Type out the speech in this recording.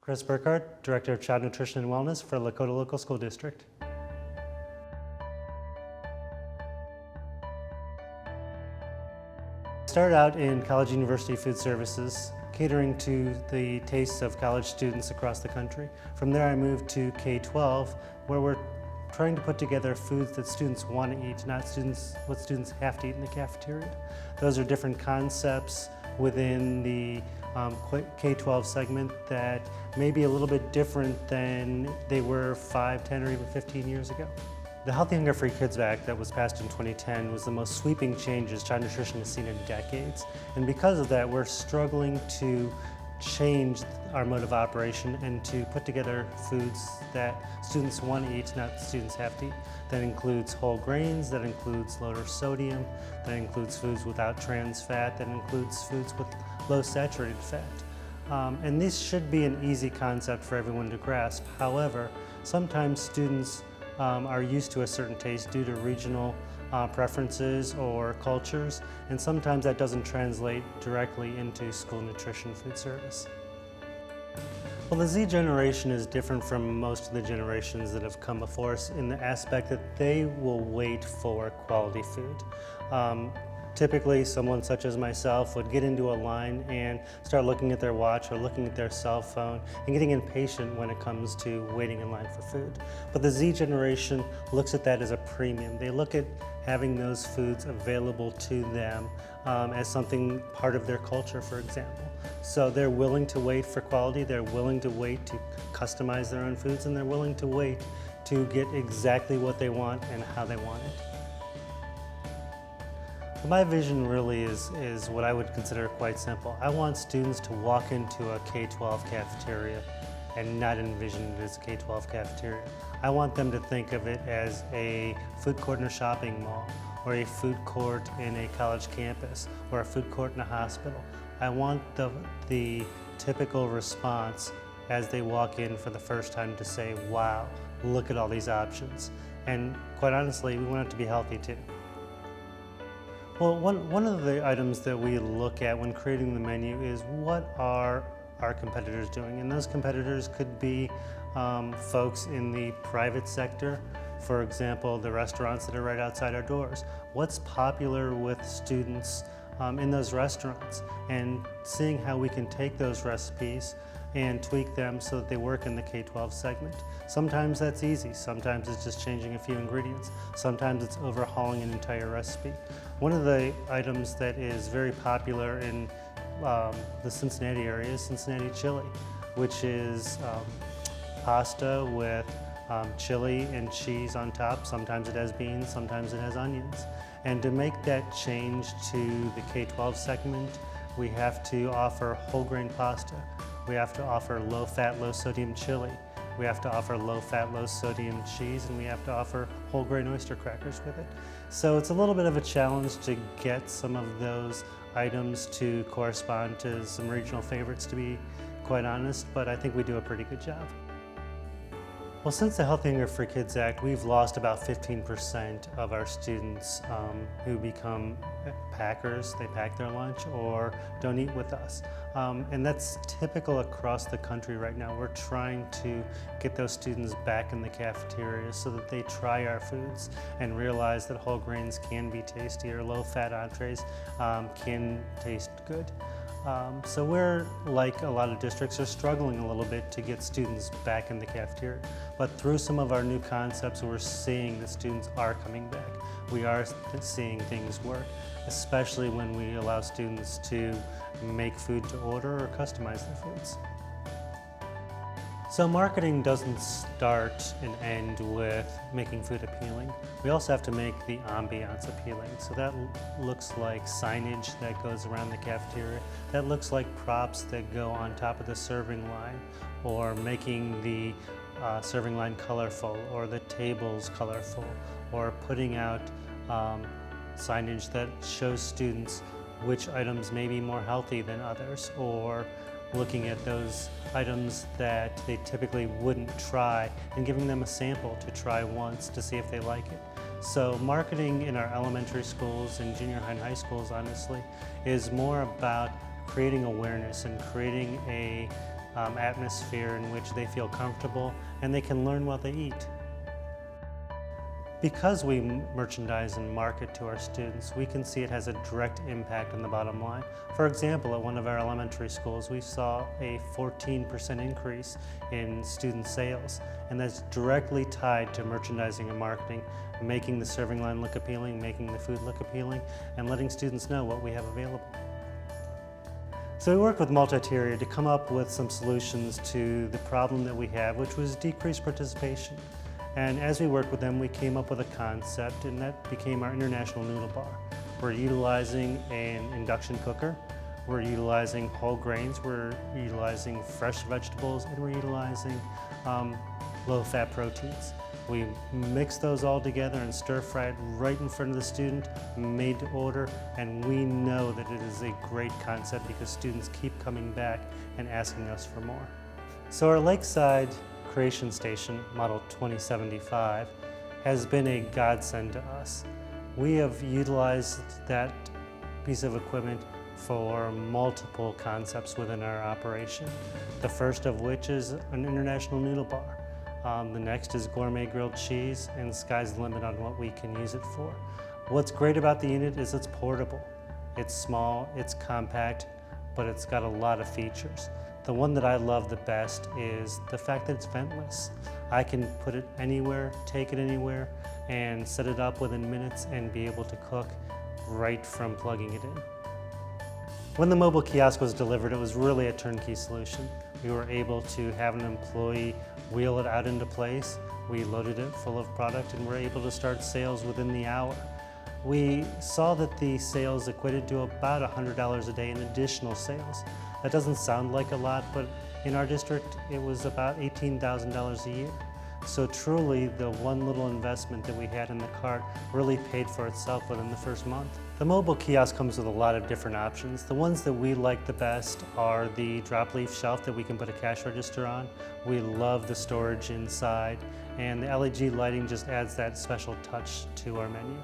Chris Burkhardt, Director of Child Nutrition and Wellness for Lakota Local School District. Started out in college and university food services, catering to the tastes of college students across the country. From there I moved to K-12, where we're trying to put together foods that students want to eat, not what students have to eat in the cafeteria. Those are different concepts within the K-12 segment that may be a little bit different than they were 5, 10, or even 15 years ago. The Healthy Hunger Free Kids Act that was passed in 2010 was the most sweeping changes child nutrition has seen in decades. And because of that, we're struggling to change our mode of operation and to put together foods that students want to eat, not students have to eat. That includes whole grains, that includes lower sodium, that includes foods without trans fat, that includes foods with low saturated fat. And these should be an easy concept for everyone to grasp. However, sometimes students are used to a certain taste due to regional preferences or cultures, and sometimes that doesn't translate directly into school nutrition food service. Well, the Z generation is different from most of the generations that have come before us in the aspect that they will wait for quality food. Typically, someone such as myself would get into a line and start looking at their watch or looking at their cell phone and getting impatient when it comes to waiting in line for food. But the Z generation looks at that as a premium. They look at having those foods available to them as something part of their culture, for example. So they're willing to wait for quality, they're willing to wait to customize their own foods, and they're willing to wait to get exactly what they want and how they want it. My vision really is what I would consider quite simple. I want students to walk into a K-12 cafeteria and not envision it as a K-12 cafeteria. I want them to think of it as a food court in a shopping mall, or a food court in a college campus, or a food court in a hospital. I want the typical response as they walk in for the first time to say, wow, look at all these options. And quite honestly, we want it to be healthy too. Well, one of the items that we look at when creating the menu is what are our competitors doing? And those competitors could be folks in the private sector, for example, the restaurants that are right outside our doors. What's popular with students in those restaurants, and seeing how we can take those recipes and tweak them so that they work in the K-12 segment. Sometimes that's easy, sometimes it's just changing a few ingredients, sometimes it's overhauling an entire recipe. One of the items that is very popular in the Cincinnati area is Cincinnati chili, which is pasta with chili and cheese on top. Sometimes it has beans, sometimes it has onions. And to make that change to the K-12 segment, we have to offer whole grain pasta. We have to offer low-fat, low-sodium chili. We have to offer low-fat, low-sodium cheese, and we have to offer whole grain oyster crackers with it. So it's a little bit of a challenge to get some of those items to correspond to some regional favorites, to be quite honest, but I think we do a pretty good job. Well, since the Healthy Hunger Free Kids Act, we've lost about 15% of our students who become packers. They pack their lunch or don't eat with us. And that's typical across the country right now. We're trying to get those students back in the cafeteria so that they try our foods and realize that whole grains can be tasty, or low-fat entrees can taste good. So we're, like a lot of districts, are struggling a little bit to get students back in the cafeteria. But through some of our new concepts, we're seeing that students are coming back. We are seeing things work, especially when we allow students to make food to order or customize their foods. So marketing doesn't start and end with making food appealing. We also have to make the ambiance appealing. So that looks like signage that goes around the cafeteria. That looks like props that go on top of the serving line, or making the serving line colorful, or the tables colorful, or putting out signage that shows students which items may be more healthy than others, or looking at those items that they typically wouldn't try and giving them a sample to try once to see if they like it. So marketing in our elementary schools and junior high and high schools, honestly, is more about creating awareness and creating a atmosphere in which they feel comfortable and they can learn while they eat. Because we merchandise and market to our students, we can see it has a direct impact on the bottom line. For example, at one of our elementary schools, we saw a 14% increase in student sales, and that's directly tied to merchandising and marketing, making the serving line look appealing, making the food look appealing, and letting students know what we have available. So we worked with Multiteria to come up with some solutions to the problem that we have, which was decreased participation. And as we worked with them, we came up with a concept, and that became our International Noodle Bar. We're utilizing an induction cooker, we're utilizing whole grains, we're utilizing fresh vegetables, and we're utilizing low-fat proteins. We mix those all together and stir-fry it right in front of the student, made to order, and we know that it is a great concept because students keep coming back and asking us for more. So our Lakeside Creation Station, Model 2075, has been a godsend to us. We have utilized that piece of equipment for multiple concepts within our operation. The first of which is an International Noodle Bar. The next is gourmet grilled cheese, and the sky's the limit on what we can use it for. What's great about the unit is it's portable. It's small, it's compact, but it's got a lot of features. The one that I love the best is the fact that it's ventless. I can put it anywhere, take it anywhere, and set it up within minutes and be able to cook right from plugging it in. When the mobile kiosk was delivered, it was really a turnkey solution. We were able to have an employee wheel it out into place. We loaded it full of product and were able to start sales within the hour. We saw that the sales equated to about $100 a day in additional sales. That doesn't sound like a lot, but in our district, it was about $18,000 a year. So truly, the one little investment that we had in the cart really paid for itself within the first month. The mobile kiosk comes with a lot of different options. The ones that we like the best are the drop leaf shelf that we can put a cash register on. We love the storage inside, and the LED lighting just adds that special touch to our menu.